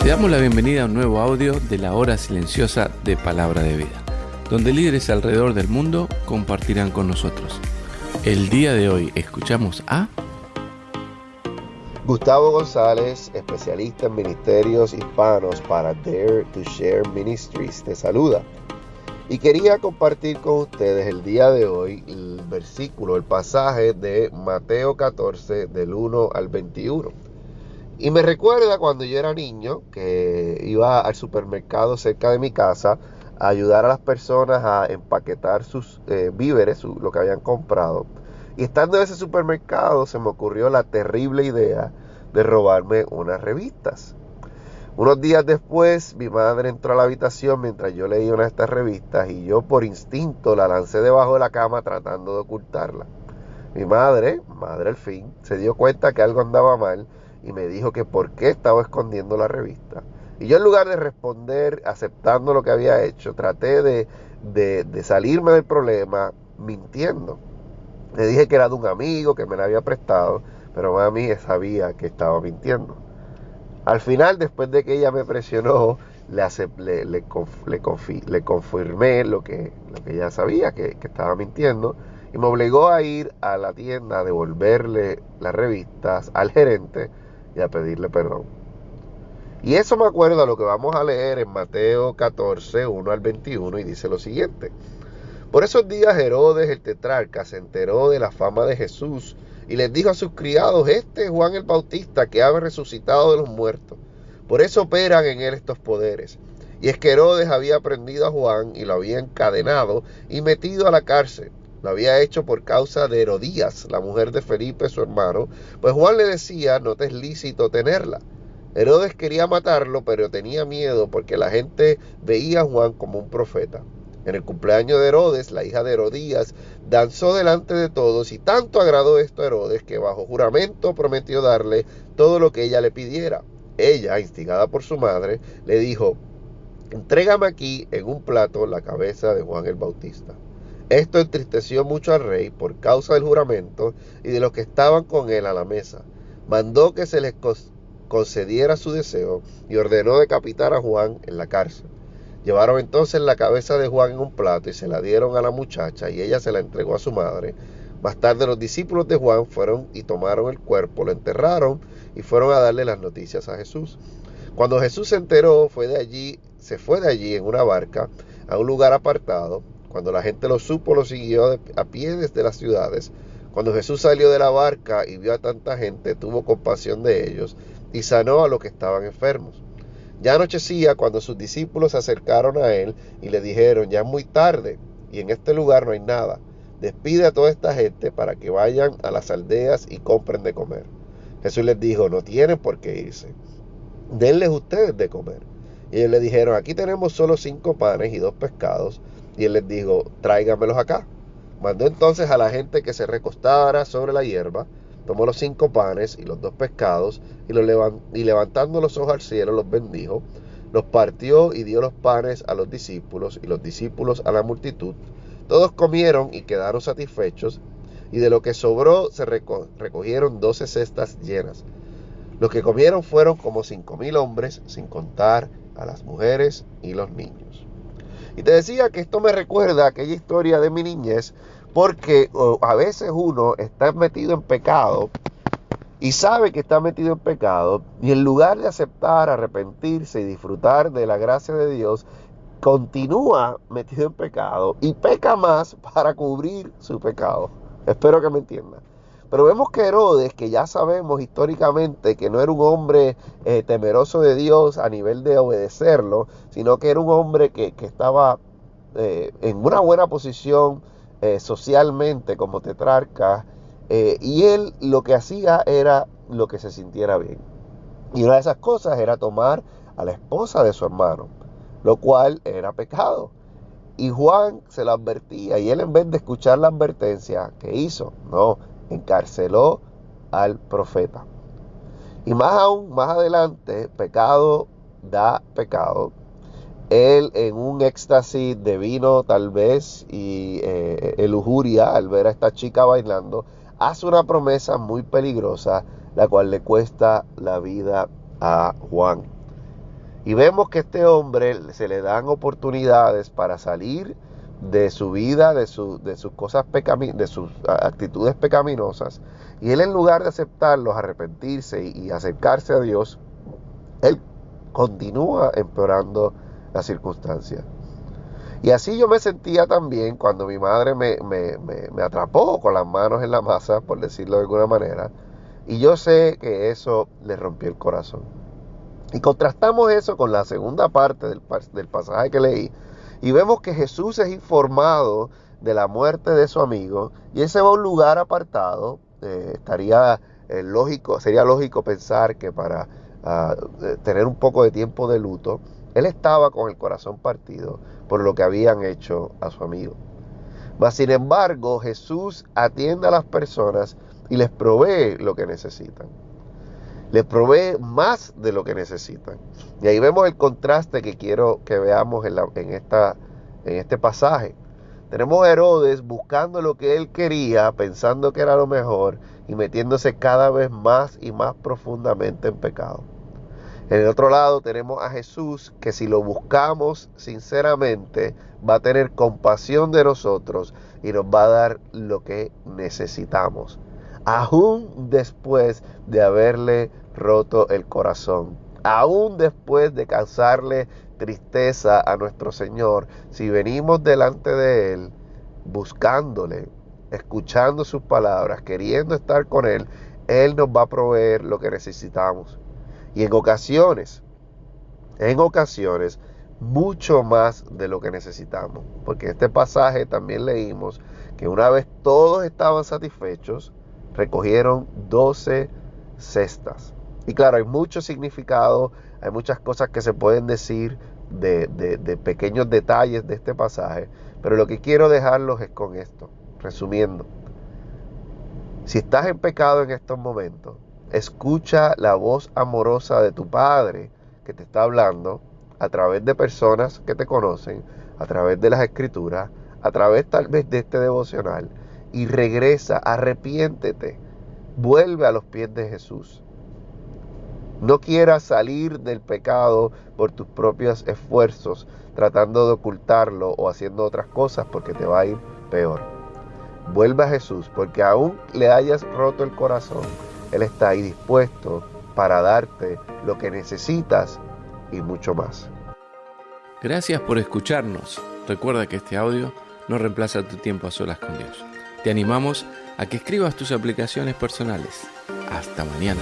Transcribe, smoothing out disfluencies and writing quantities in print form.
Te damos la bienvenida a un nuevo audio de la hora silenciosa de Palabra de Vida, donde líderes alrededor del mundo compartirán con nosotros. El día de hoy escuchamos a Gustavo González, especialista en ministerios hispanos para Dare to Share Ministries, te saluda. Y quería compartir con ustedes el día de hoy el versículo, el pasaje de Mateo 14, del 1 al 21. Y me recuerda cuando yo era niño, que iba al supermercado cerca de mi casa a ayudar a las personas a empaquetar sus víveres, lo que habían comprado. Y estando en ese supermercado se me ocurrió la terrible idea de robarme unas revistas. Unos días después, mi madre entró a la habitación mientras yo leía una de estas revistas y yo por instinto la lancé debajo de la cama tratando de ocultarla. Mi madre al fin, se dio cuenta que algo andaba mal y me dijo que por qué estaba escondiendo la revista. Y yo, en lugar de responder aceptando lo que había hecho, traté de salirme del problema mintiendo. Le dije que era de un amigo que me la había prestado, pero mami sabía que estaba mintiendo. Al final, después de que ella me presionó, le confirmé lo que ella sabía, que estaba mintiendo, y me obligó a ir a la tienda a devolverle las revistas al gerente y a pedirle perdón. Y eso me acuerda a lo que vamos a leer en Mateo 14, 1 al 21, y dice lo siguiente. Por esos días Herodes el tetrarca se enteró de la fama de Jesús y les dijo a sus criados: este es Juan el Bautista que ha resucitado de los muertos. Por eso operan en él estos poderes. Y es que Herodes había prendido a Juan y lo había encadenado y metido a la cárcel. Lo había hecho por causa de Herodías, la mujer de Felipe, su hermano, pues Juan le decía: no te es lícito tenerla. Herodes quería matarlo, pero tenía miedo porque la gente veía a Juan como un profeta. En el cumpleaños de Herodes, la hija de Herodías danzó delante de todos y tanto agradó esto a Herodes que bajo juramento prometió darle todo lo que ella le pidiera. Ella, instigada por su madre, le dijo: entrégame aquí en un plato la cabeza de Juan el Bautista. Esto entristeció mucho al rey por causa del juramento y de los que estaban con él a la mesa. Mandó que se les concediera su deseo y ordenó decapitar a Juan en la cárcel. Llevaron entonces la cabeza de Juan en un plato y se la dieron a la muchacha y ella se la entregó a su madre. Más tarde los discípulos de Juan fueron y tomaron el cuerpo, lo enterraron y fueron a darle las noticias a Jesús. Cuando Jesús se enteró, se fue de allí en una barca a un lugar apartado. Cuando la gente lo supo, lo siguió a pie desde las ciudades. Cuando Jesús salió de la barca y vio a tanta gente, tuvo compasión de ellos y sanó a los que estaban enfermos. Ya anochecía cuando sus discípulos se acercaron a él y le dijeron: ya es muy tarde y en este lugar no hay nada. Despide a toda esta gente para que vayan a las aldeas y compren de comer. Jesús les dijo: no tienen por qué irse. Denles ustedes de comer. Y ellos le dijeron: aquí tenemos solo 5 panes y 2 pescados. Y él les dijo: tráigamelos acá. Mandó entonces a la gente que se recostara sobre la hierba. Tomó los 5 panes y los 2 pescados y levantando los ojos al cielo los bendijo, los partió y dio los panes a los discípulos y los discípulos a la multitud. Todos comieron y quedaron satisfechos, y de lo que sobró se recogieron 12 cestas llenas. Los que comieron fueron como 5,000 hombres, sin contar a las mujeres y los niños. Y te decía que esto me recuerda a aquella historia de mi niñez, porque a veces uno está metido en pecado y sabe que está metido en pecado, y en lugar de aceptar, arrepentirse y disfrutar de la gracia de Dios, continúa metido en pecado y peca más para cubrir su pecado. Espero que me entiendan. Pero vemos que Herodes, que ya sabemos históricamente que no era un hombre temeroso de Dios a nivel de obedecerlo, sino que era un hombre que estaba en una buena posición socialmente como tetrarca, y él lo que hacía era lo que se sintiera bien. Y una de esas cosas era tomar a la esposa de su hermano, lo cual era pecado. Y Juan se lo advertía, y él, en vez de escuchar la advertencia, ¿qué hizo? No, encarceló al profeta. Y más aún, más adelante, pecado da pecado. Él, en un éxtasis de vino tal vez y lujuria al ver a esta chica bailando, hace una promesa muy peligrosa, la cual le cuesta la vida a Juan. Y vemos que a este hombre se le dan oportunidades para salir de su vida, de sus cosas de sus actitudes pecaminosas. Y él, en lugar de aceptarlos, arrepentirse y acercarse a Dios, él continúa empeorando las circunstancias. Y así yo me sentía también cuando mi madre me atrapó con las manos en la masa, por decirlo de alguna manera. Y yo sé que eso le rompió el corazón. Y contrastamos eso con la segunda parte del pasaje que leí. Y vemos que Jesús es informado de la muerte de su amigo. Y él se va a un lugar apartado. Sería lógico pensar que para tener un poco de tiempo de luto, él estaba con el corazón partido por lo que habían hecho a su amigo. Mas sin embargo, Jesús atiende a las personas y les provee lo que necesitan. Les provee más de lo que necesitan. Y ahí vemos el contraste que quiero que veamos en este pasaje. Tenemos a Herodes buscando lo que él quería, pensando que era lo mejor y metiéndose cada vez más y más profundamente en pecado. En el otro lado tenemos a Jesús, que si lo buscamos sinceramente va a tener compasión de nosotros y nos va a dar lo que necesitamos, aún después de haberle roto el corazón, aún después de causarle tristeza a nuestro Señor. Si venimos delante de Él, buscándole, escuchando sus palabras, queriendo estar con Él, Él nos va a proveer lo que necesitamos. Y en ocasiones, mucho más de lo que necesitamos. Porque en este pasaje también leímos que una vez todos estaban satisfechos, recogieron 12 cestas. Y claro, hay mucho significado, hay muchas cosas que se pueden decir de pequeños detalles de este pasaje, pero lo que quiero dejarlos es con esto, resumiendo. Si estás en pecado en estos momentos, escucha la voz amorosa de tu Padre que te está hablando a través de personas que te conocen, a través de las Escrituras, a través tal vez de este devocional, y regresa, arrepiéntete, vuelve a los pies de Jesús. No quieras salir del pecado por tus propios esfuerzos, tratando de ocultarlo o haciendo otras cosas, porque te va a ir peor. Vuelve a Jesús, porque aún le hayas roto el corazón, Él está ahí dispuesto para darte lo que necesitas y mucho más. Gracias por escucharnos. Recuerda que este audio no reemplaza tu tiempo a solas con Dios. Te animamos a que escribas tus aplicaciones personales. Hasta mañana.